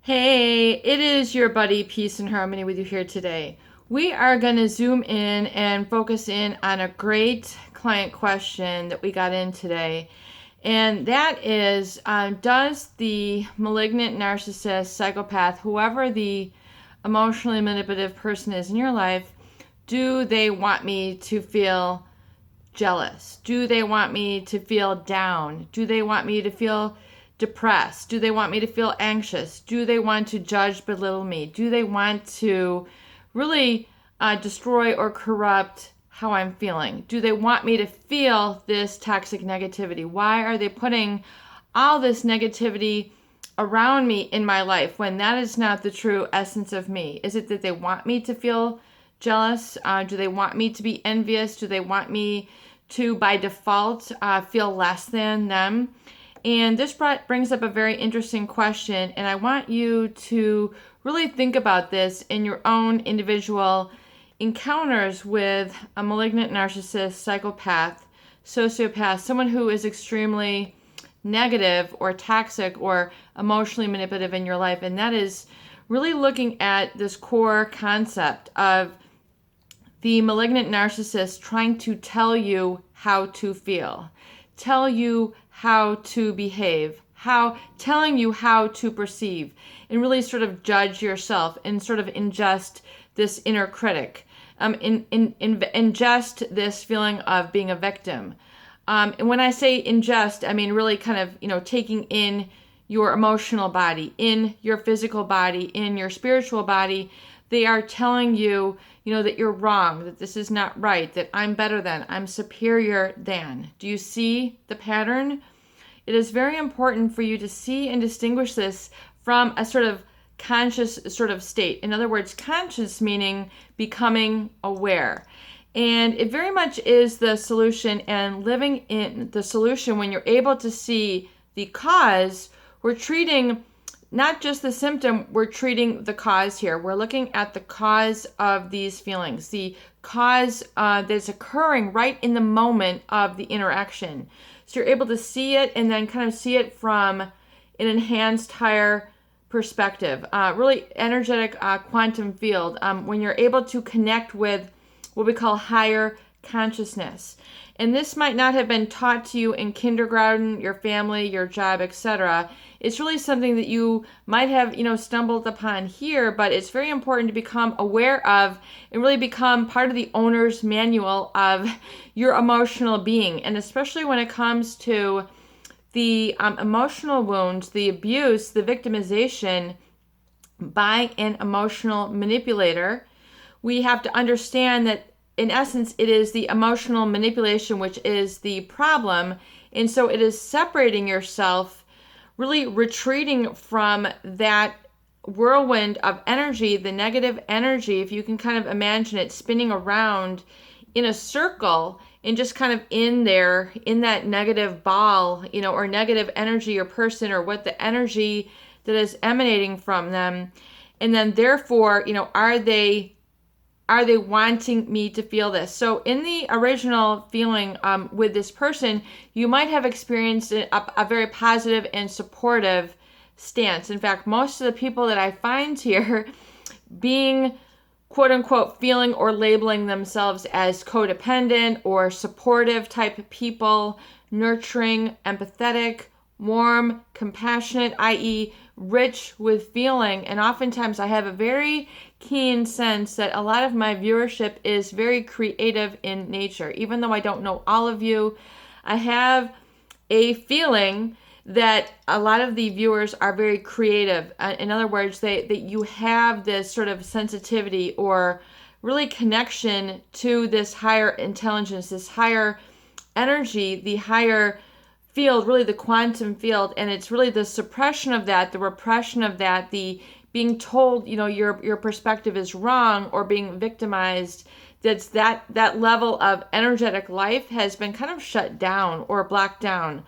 Hey, it is your buddy Peace and Harmony with you here today. We are going to zoom in and focus in on a great client question that we got in today. And that is, does the malignant narcissist, psychopath, whoever the emotionally manipulative person is in your life, do they want me to feel jealous? Do they want me to feel down? Do they want me to feel depressed? Do they want me to feel anxious? Do they want to judge, belittle me? Do they want to really destroy or corrupt how I'm feeling? Do they want me to feel this toxic negativity? Why are they putting all this negativity around me in my life when that is not the true essence of me? Is it that they want me to feel jealous? Do they want me to be envious? Do they want me to, by default, feel less than them? And this brings up a very interesting question, and I want you to really think about this in your own individual encounters with a malignant narcissist, psychopath, sociopath, someone who is extremely negative or toxic or emotionally manipulative in your life. And that is really looking at this core concept of the malignant narcissist trying to tell you how to feel, tell you how to behave, telling you how to perceive, and really sort of judge yourself and sort of ingest this inner critic, ingest this feeling of being a victim. And when I say ingest, I mean really kind of, taking in your emotional body, in your physical body, in your spiritual body. They are telling you, that you're wrong, that this is not right, that I'm better than, I'm superior than. Do you see the pattern? It is very important for you to see and distinguish this from a sort of conscious sort of state. In other words, conscious meaning becoming aware. And it very much is the solution, and living in the solution when you're able to see the cause. We're treating not just the symptom, we're treating the cause here. We're looking at the cause of these feelings, the cause that's occurring right in the moment of the interaction. So you're able to see it and then kind of see it from an enhanced higher perspective, really energetic quantum field, when you're able to connect with what we call higher consciousness. And this might not have been taught to you in kindergarten, your family, your job, etc. It's really something that you might have, stumbled upon here, but it's very important to become aware of and really become part of the owner's manual of your emotional being. And especially when it comes to the emotional wounds, the abuse, the victimization by an emotional manipulator, we have to understand that in essence, it is the emotional manipulation which is the problem. And so it is separating yourself, really retreating from that whirlwind of energy, the negative energy, if you can kind of imagine it spinning around in a circle and just kind of in there, in that negative ball, or negative energy or person, or what the energy that is emanating from them. And then therefore, are they wanting me to feel this? So in the original feeling with this person, you might have experienced a very positive and supportive stance. In fact, most of the people that I find here being quote unquote feeling or labeling themselves as codependent or supportive type of people, nurturing, empathetic, warm, compassionate, i.e. rich with feeling. And oftentimes I have a very keen sense that a lot of my viewership is very creative in nature. Even though I don't know all of you, I have a feeling that a lot of the viewers are very creative. In other words, that you have this sort of sensitivity or really connection to this higher intelligence, this higher energy, the higher field, really the quantum field. And it's really the suppression of that, the repression of that, the being told, your perspective is wrong, or being victimized. That level of energetic life has been kind of shut down or blocked down.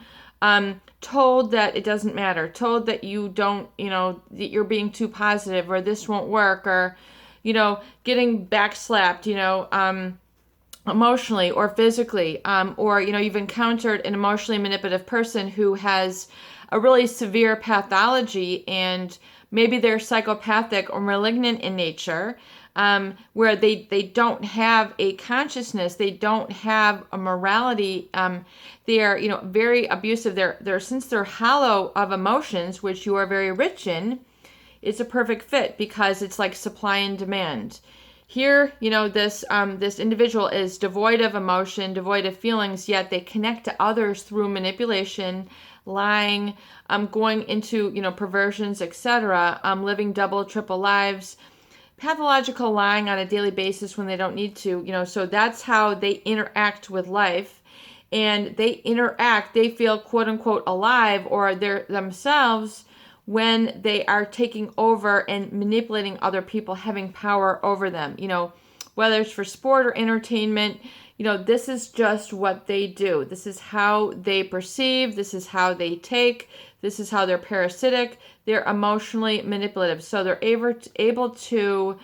Told that it doesn't matter, told that you don't, that you're being too positive, or this won't work, or, getting backslapped, emotionally or physically, or, you've encountered an emotionally manipulative person who has a really severe pathology, and maybe they're psychopathic or malignant in nature, where they don't have a consciousness, they don't have a morality. They are, very abusive. Since they're hollow of emotions, which you are very rich in, it's a perfect fit because it's like supply and demand. Here, this individual is devoid of emotion, devoid of feelings, yet they connect to others through manipulation, lying, going into, perversions, etc., living double, triple lives, pathological lying on a daily basis when they don't need to, so that's how they interact with life. And they feel quote unquote alive, or they're themselves, when they are taking over and manipulating other people, having power over them, whether it's for sport or entertainment. This is just what they do. This is how they perceive. This is how they take. This is how they're parasitic. They're emotionally manipulative. So they're able to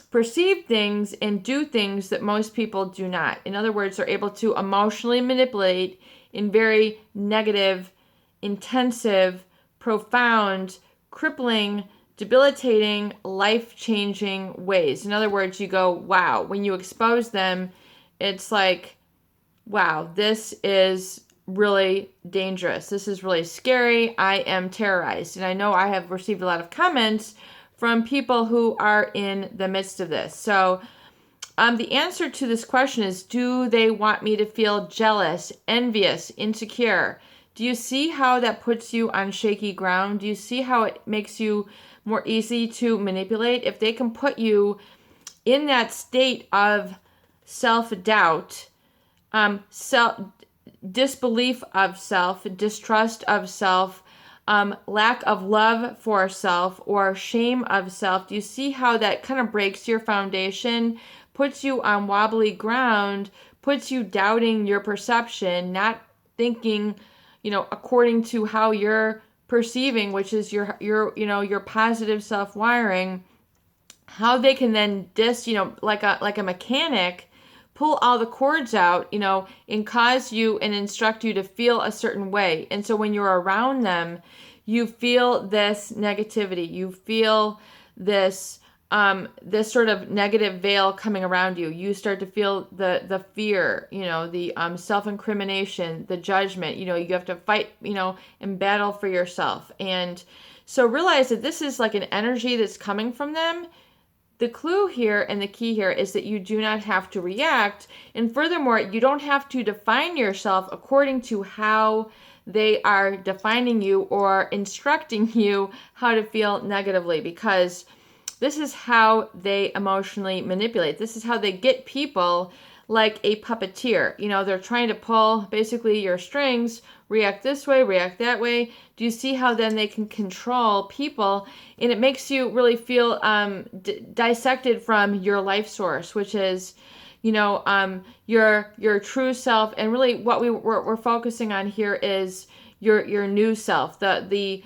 perceive things and do things that most people do not. In other words, they're able to emotionally manipulate in very negative, intensive, profound, crippling, debilitating, life-changing ways. In other words, you go, wow, when you expose them, it's like, wow, this is really dangerous. This is really scary. I am terrorized. And I know I have received a lot of comments from people who are in the midst of this. So the answer to this question is, do they want me to feel jealous, envious, insecure? Do you see how that puts you on shaky ground? Do you see how it makes you more easy to manipulate? If they can put you in that state of self-doubt, disbelief of self, distrust of self, lack of love for self, or shame of self, do you see how that kind of breaks your foundation, puts you on wobbly ground, puts you doubting your perception, not thinking, according to how you're perceiving, which is your positive self-wiring, how they can then like a mechanic, pull all the cords out, and cause you and instruct you to feel a certain way. And so when you're around them, you feel this negativity, you feel this sort of negative veil coming around you. You start to feel the fear, the self-incrimination, the judgment. You have to fight, and battle for yourself. And so realize that this is like an energy that's coming from them. The clue here and the key here is that you do not have to react. And furthermore, you don't have to define yourself according to how they are defining you or instructing you how to feel negatively, because this is how they emotionally manipulate. This is how they get people, like a puppeteer. They're trying to pull basically your strings, react this way, react that way. Do you see how then they can control people? And it makes you really feel dissected from your life source, which is, your true self. And really what we're focusing on here is your new self, the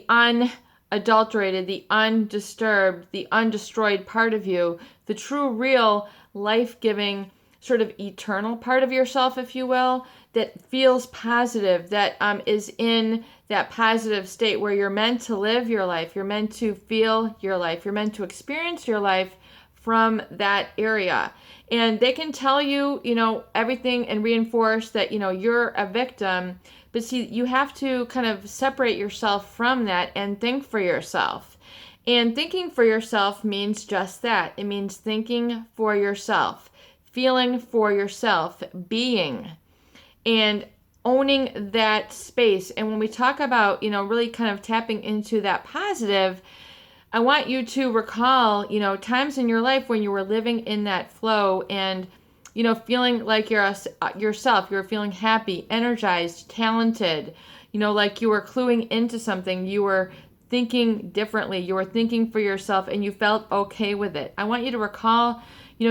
unadulterated, the undisturbed, the undestroyed part of you, the true, real, life-giving, sort of eternal part of yourself, if you will, that feels positive, that is in that positive state where you're meant to live your life, you're meant to feel your life, you're meant to experience your life from that area. And they can tell you, everything and reinforce that, you're a victim. But see, you have to kind of separate yourself from that and think for yourself. And thinking for yourself means just that. It means thinking for yourself, feeling for yourself, being, and owning that space. And when we talk about, really kind of tapping into that positive, I want you to recall, times in your life when you were living in that flow and, feeling like you're yourself. You were feeling happy, energized, talented, like you were cluing into something. You were thinking differently. You were thinking for yourself and you felt okay with it. I want you to recall,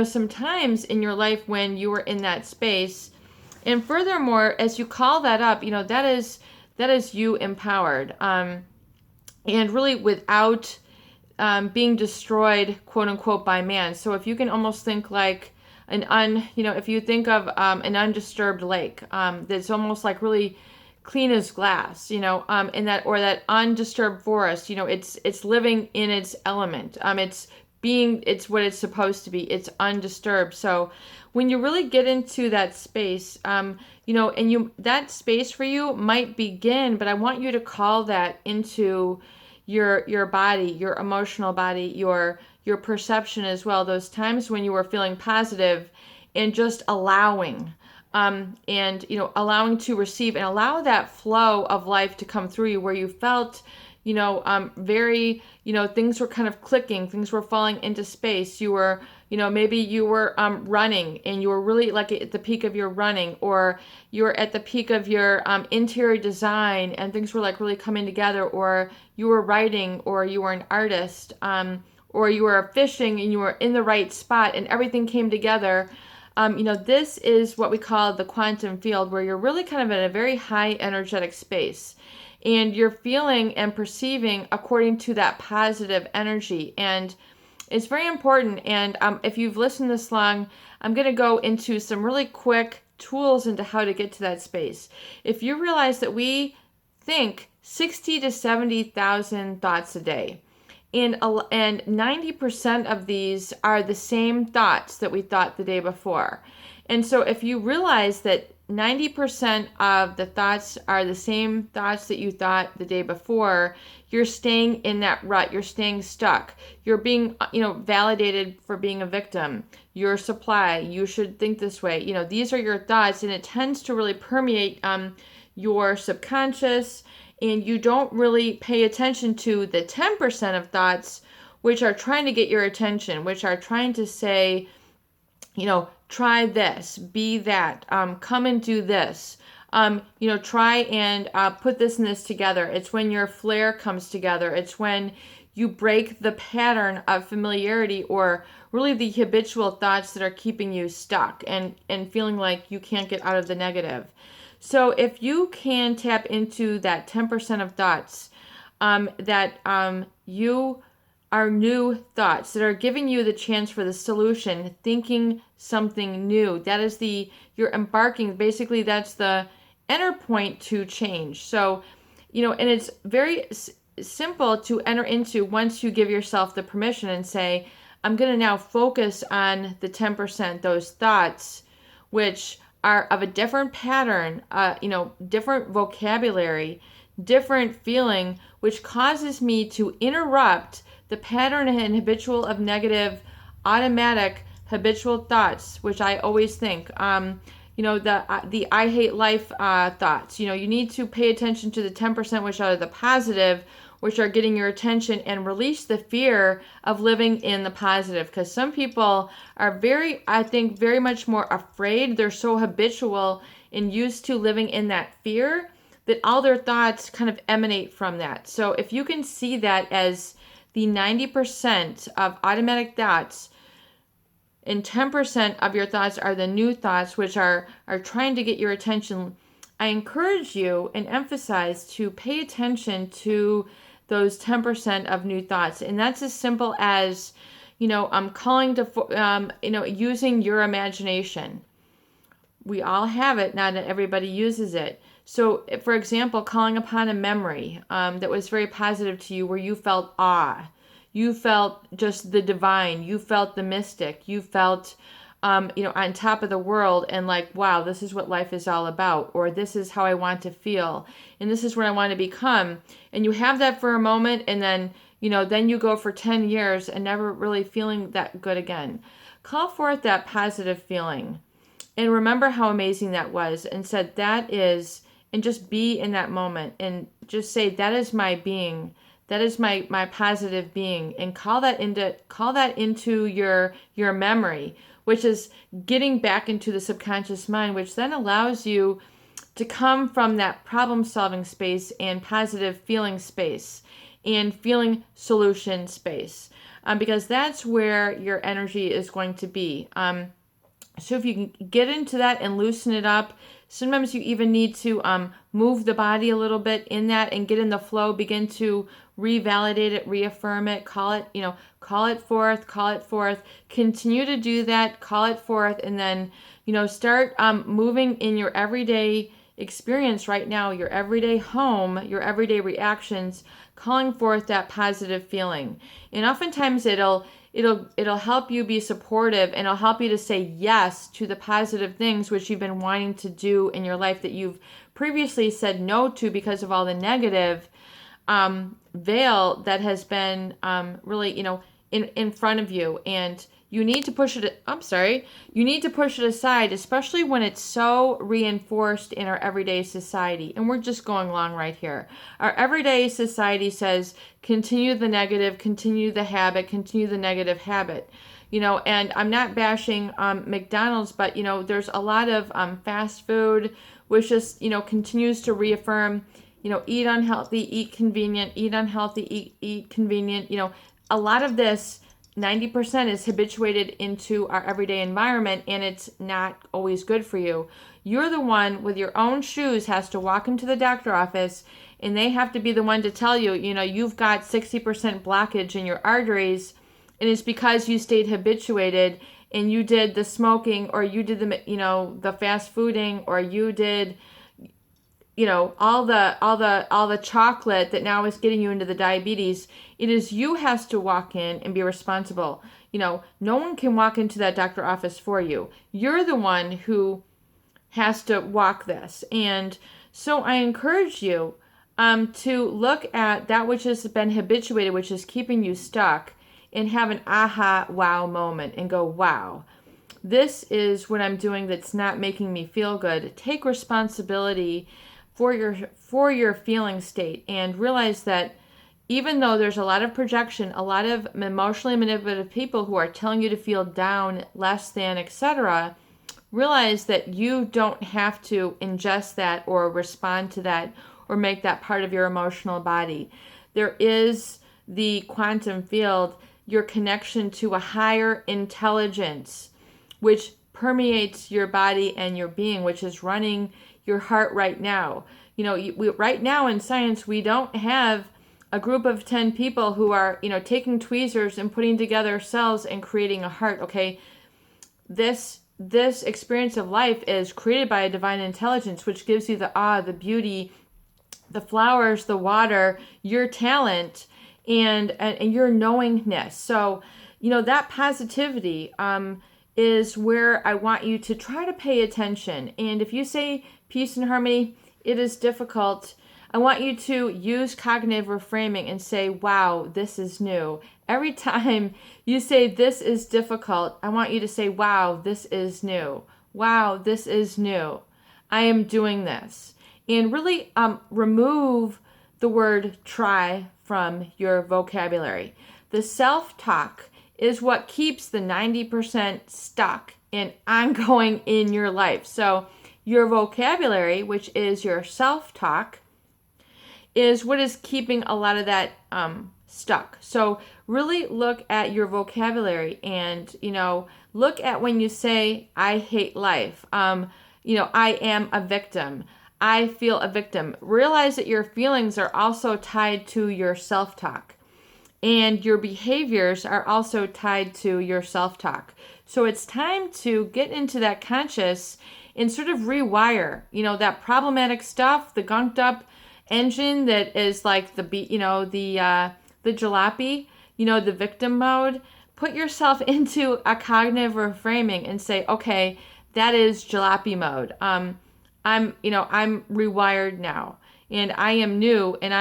some times in your life when you were in that space. And furthermore, as you call that up, that is you empowered. And really without being destroyed, quote unquote, by man. So if you can almost think like if you think of an undisturbed lake, that's almost like really clean as glass, in that, or that undisturbed forest, it's living in its element. It's what it's supposed to be. It's undisturbed. So when you really get into that space, that space for you might begin, but I want you to call that into your body, your emotional body, your perception as well. Those times when you were feeling positive and just allowing, allowing to receive and allow that flow of life to come through you, where you felt, very, things were kind of clicking, things were falling into space. You were, maybe you were running and you were really like at the peak of your running, or you were at the peak of your interior design and things were like really coming together, or you were writing, or you were an artist, or you were fishing and you were in the right spot and everything came together. This is what we call the quantum field, where you're really kind of in a very high energetic space and you're feeling and perceiving according to that positive energy. And it's very important. And if you've listened this long, I'm going to go into some really quick tools into how to get to that space. If you realize that we think 60 to 70,000 thoughts a day, and 90% of these are the same thoughts that we thought the day before. And so if you realize that 90% of the thoughts are the same thoughts that you thought the day before, you're staying in that rut, you're staying stuck. You're being, validated for being a victim. Your supply, you should think this way. These are your thoughts, and it tends to really permeate your subconscious. And you don't really pay attention to the 10% of thoughts which are trying to get your attention, which are trying to say, try this, be that, come and do this, try and put this and this together. It's when your flare comes together. It's when you break the pattern of familiarity, or really the habitual thoughts that are keeping you stuck and feeling like you can't get out of the negative. So if you can tap into that 10% of thoughts that you are new thoughts that are giving you the chance for the solution, thinking something new, that is you're embarking, basically that's the enter point to change. So, and it's very simple to enter into once you give yourself the permission and say, I'm going to now focus on the 10%, those thoughts, which are of a different pattern, different vocabulary, different feeling, which causes me to interrupt the pattern and habitual of negative, automatic, habitual thoughts, which I always think, the I hate life thoughts. You need to pay attention to the 10%, which are the positive, which are getting your attention, and release the fear of living in the positive. Because some people are very much more afraid. They're so habitual and used to living in that fear that all their thoughts kind of emanate from that. So if you can see that as the 90% of automatic thoughts, and 10% of your thoughts are the new thoughts, which are trying to get your attention, I encourage you and emphasize to pay attention to those 10% of new thoughts. And that's as simple as, calling to, using your imagination. We all have it, not everybody uses it. So, for example, calling upon a memory that was very positive to you, where you felt awe. You felt just the divine. You felt the mystic. You felt, on top of the world, and like, wow, this is what life is all about, or this is how I want to feel, and this is what I want to become. And you have that for a moment, and then, then you go for 10 years and never really feeling that good again. Call forth that positive feeling and remember how amazing that was, and said that is, and just be in that moment and just say, that is my being. That is my positive being, and call that into your memory, which is getting back into the subconscious mind, which then allows you to come from that problem-solving space and positive feeling space and feeling solution space, because that's where your energy is going to be. So if you can get into that and loosen it up, sometimes you even need to move the body a little bit in that and get in the flow, begin to revalidate it, reaffirm it, call it forth, continue to do that, call it forth, and then, start moving in your everyday experience right now, your everyday home, your everyday reactions, calling forth that positive feeling. And oftentimes it'll help you be supportive, and it'll help you to say yes to the positive things which you've been wanting to do in your life that you've previously said no to because of all the negative veil that has been really, in front of you. And you need to push it, you need to push it aside, especially when it's so reinforced in our everyday society. And we're just going along right here. Our everyday society says, continue the negative, continue the habit, continue the negative habit. And I'm not bashing McDonald's, but, there's a lot of fast food, which just, continues to reaffirm, eat unhealthy, eat convenient, eat unhealthy, eat convenient. A lot of this, 90% is habituated into our everyday environment, and it's not always good for you. You're the one with your own shoes has to walk into the doctor office, and they have to be the one to tell you, you've got 60% blockage in your arteries, and it's because you stayed habituated and you did the smoking, or you did the fast fooding, or you did all the chocolate that now is getting you into the diabetes. It is you has to walk in and be responsible. No one can walk into that doctor office for you. You're the one who has to walk this. And so I encourage you to look at that which has been habituated, which is keeping you stuck, and have an aha, wow moment and go, wow, this is what I'm doing that's not making me feel good. Take responsibility for your feeling state, and realize that even though there's a lot of projection, a lot of emotionally manipulative people who are telling you to feel down, less than, etc., realize that you don't have to ingest that or respond to that or make that part of your emotional body. There is the quantum field, your connection to a higher intelligence, which permeates your body and your being, which is running your heart right now. Right now in science, we don't have a group of 10 people who are, taking tweezers and putting together cells and creating a heart. Okay, this experience of life is created by a divine intelligence, which gives you the awe, the beauty, the flowers, the water, your talent, and your knowingness. So, that positivity is where I want you to try to pay attention. And if you say peace and harmony, it is difficult. I want you to use cognitive reframing and say, wow, this is new. Every time you say this is difficult, I want you to say, wow, this is new. Wow, this is new. I am doing this. And really remove the word try from your vocabulary. The self-talk is what keeps the 90% stuck and ongoing in your life. So your vocabulary, which is your self-talk, is what is keeping a lot of that stuck. So really look at your vocabulary, and look at when you say I hate life, I am a victim, I feel a victim. Realize that your feelings are also tied to your self-talk, and your behaviors are also tied to your self-talk. So it's time to get into that conscious and sort of rewire, that problematic stuff, the gunked up engine that is like the jalopy, the victim mode. Put yourself into a cognitive reframing and say, okay, that is jalopy mode. I'm rewired now, and I am new, and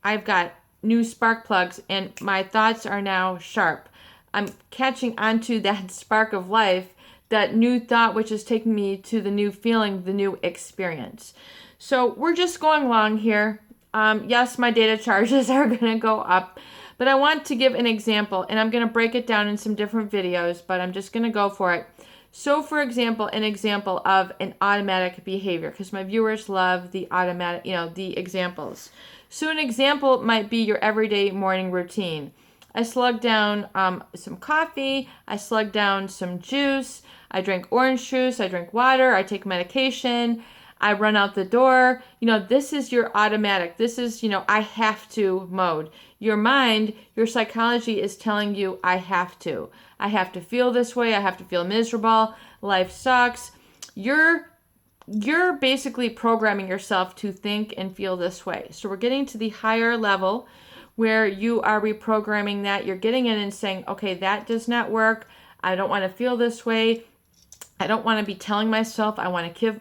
I've got new spark plugs, and my thoughts are now sharp. I'm catching onto that spark of life, that new thought, which is taking me to the new feeling, the new experience. So we're just going along here. Yes, my data charges are going to go up, but I want to give an example, and I'm going to break it down in some different videos, but I'm just going to go for it. So for example, an example of an automatic behavior, because my viewers love the automatic, the examples. So an example might be your everyday morning routine. I slug down some coffee, I slug down some juice, I drink orange juice, I drink water, I take medication, I run out the door. This is your automatic. This is, I have to mode. Your mind, your psychology is telling you, I have to. I have to feel this way. I have to feel miserable. Life sucks. Your you're basically programming yourself to think and feel this way. So we're getting to the higher level where you are reprogramming that. You're getting in and saying, okay, that does not work. I don't want to feel this way. I don't want to be telling myself I want to give,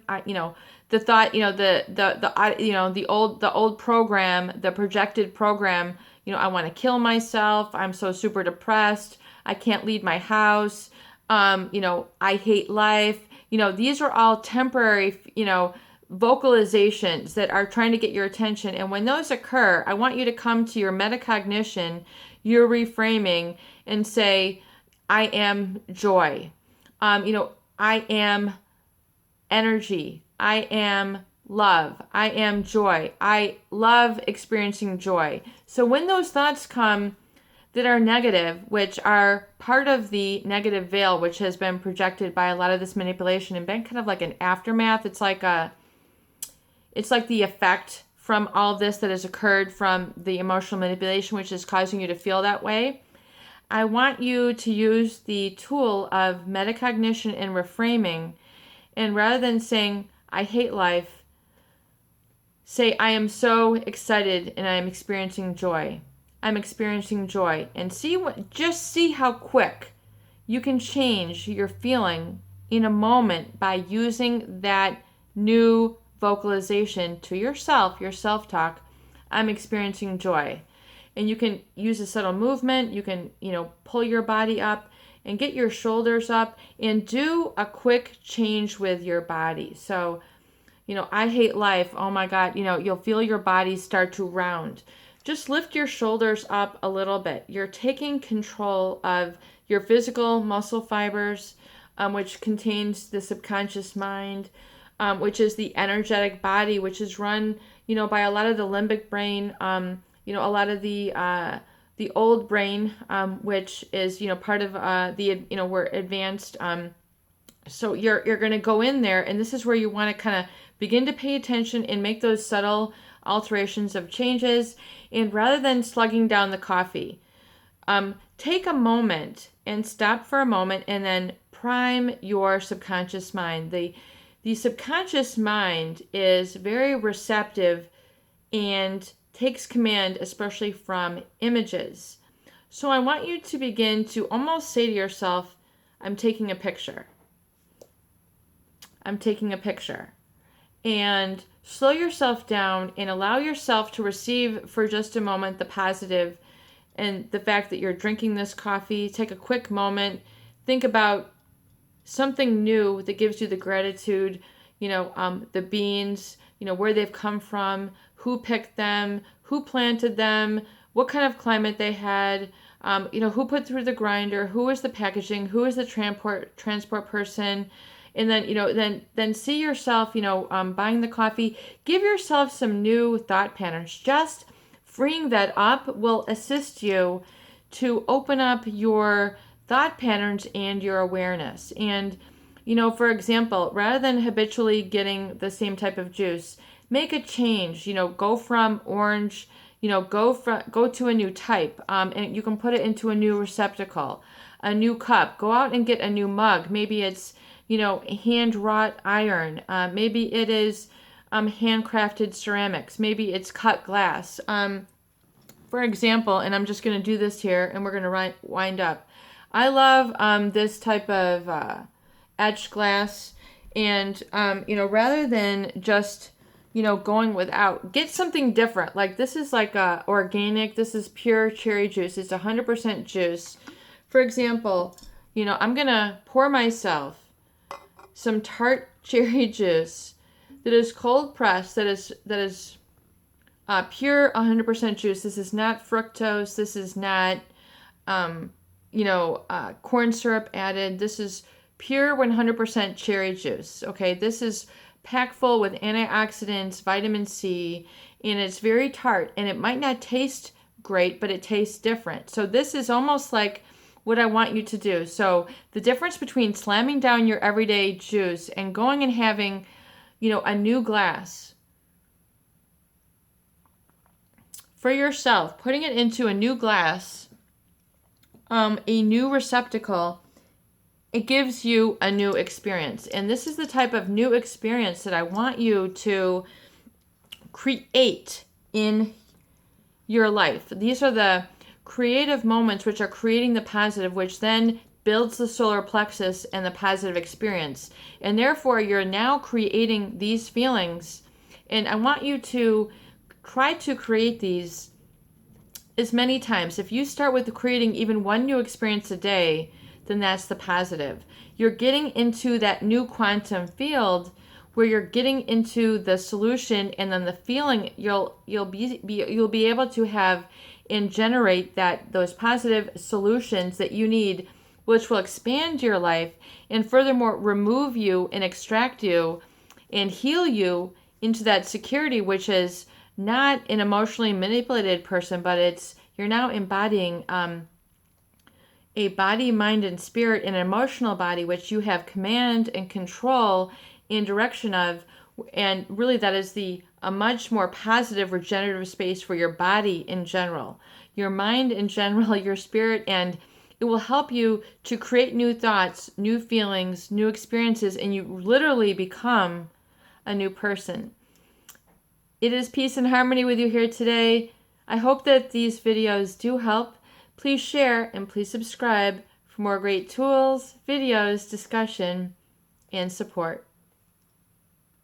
the thought, the old program, the projected program, I want to kill myself. I'm so super depressed. I can't leave my house. I hate life. These are all temporary, vocalizations that are trying to get your attention. And when those occur, I want you to come to your metacognition, your reframing, and say, I am joy. I am energy. I am love. I am joy. I love experiencing joy. So when those thoughts come that are negative, which are part of the negative veil, which has been projected by a lot of this manipulation and been kind of like an aftermath. It's like the effect from all of this that has occurred from the emotional manipulation, which is causing you to feel that way. I want you to use the tool of metacognition and reframing. And rather than saying, I hate life, say, I am so excited and I am experiencing joy. I'm experiencing joy. And just see how quick you can change your feeling in a moment by using that new vocalization to yourself, your self-talk. I'm experiencing joy. And you can use a subtle movement. You can, pull your body up and get your shoulders up and do a quick change with your body. So, I hate life. Oh my God. You'll feel your body start to round. Just lift your shoulders up a little bit. You're taking control of your physical muscle fibers, which contains the subconscious mind, which is the energetic body, which is run, by a lot of the limbic brain, a lot of the old brain, which is, part of we're advanced. So you're going to go in there, and this is where you want to kind of begin to pay attention and make those subtle alterations of changes. And rather than slugging down the coffee, take a moment and stop for a moment and then prime your subconscious mind. The subconscious mind is very receptive and takes command, especially from images. So I want you to begin to almost say to yourself, I'm taking a picture. I'm taking a picture. And slow yourself down and allow yourself to receive for just a moment the positive and the fact that you're drinking this coffee. Take a quick moment. Think about something new that gives you the gratitude, the beans, where they've come from, who picked them, who planted them, what kind of climate they had, who put through the grinder, who was the packaging, who is the transport person. And then, then see yourself, buying the coffee. Give yourself some new thought patterns. Just freeing that up will assist you to open up your thought patterns and your awareness. And, for example, rather than habitually getting the same type of juice, make a change. Go from orange, go to a new type, and you can put it into a new receptacle, a new cup. Go out and get a new mug. Maybe it's hand wrought iron. Maybe it is handcrafted ceramics. Maybe it's cut glass. For example, and I'm just going to do this here and we're going to wind up. I love this type of etched glass. And, rather than just, going without, get something different. Like this is like organic. This is pure cherry juice. It's 100% juice. For example, I'm going to pour myself some tart cherry juice that is cold pressed, that is pure 100% juice. This is not fructose. This is not, corn syrup added. This is pure 100% cherry juice. Okay, this is packed full with antioxidants, vitamin C, and it's very tart. And it might not taste great, but it tastes different. So this is almost like what I want you to do. So the difference between slamming down your everyday juice and going and having, a new glass for yourself, putting it into a new glass, a new receptacle, it gives you a new experience. And this is the type of new experience that I want you to create in your life. These are the creative moments which are creating the positive, which then builds the solar plexus and the positive experience. And therefore, you're now creating these feelings. And I want you to try to create these as many times. If you start with creating even one new experience a day, then that's the positive. You're getting into that new quantum field where you're getting into the solution, and then the feeling you'll be able to have and generate those positive solutions that you need, which will expand your life and furthermore remove you and extract you and heal you into that security, which is not an emotionally manipulated person, but you're now embodying a body, mind, and spirit, and an emotional body, which you have command and control and direction of. And really that is a much more positive regenerative space for your body in general, your mind in general, your spirit, and it will help you to create new thoughts, new feelings, new experiences, and you literally become a new person. It is peace and harmony with you here today. I hope that these videos do help. Please share and please subscribe for more great tools, videos, discussion, and support.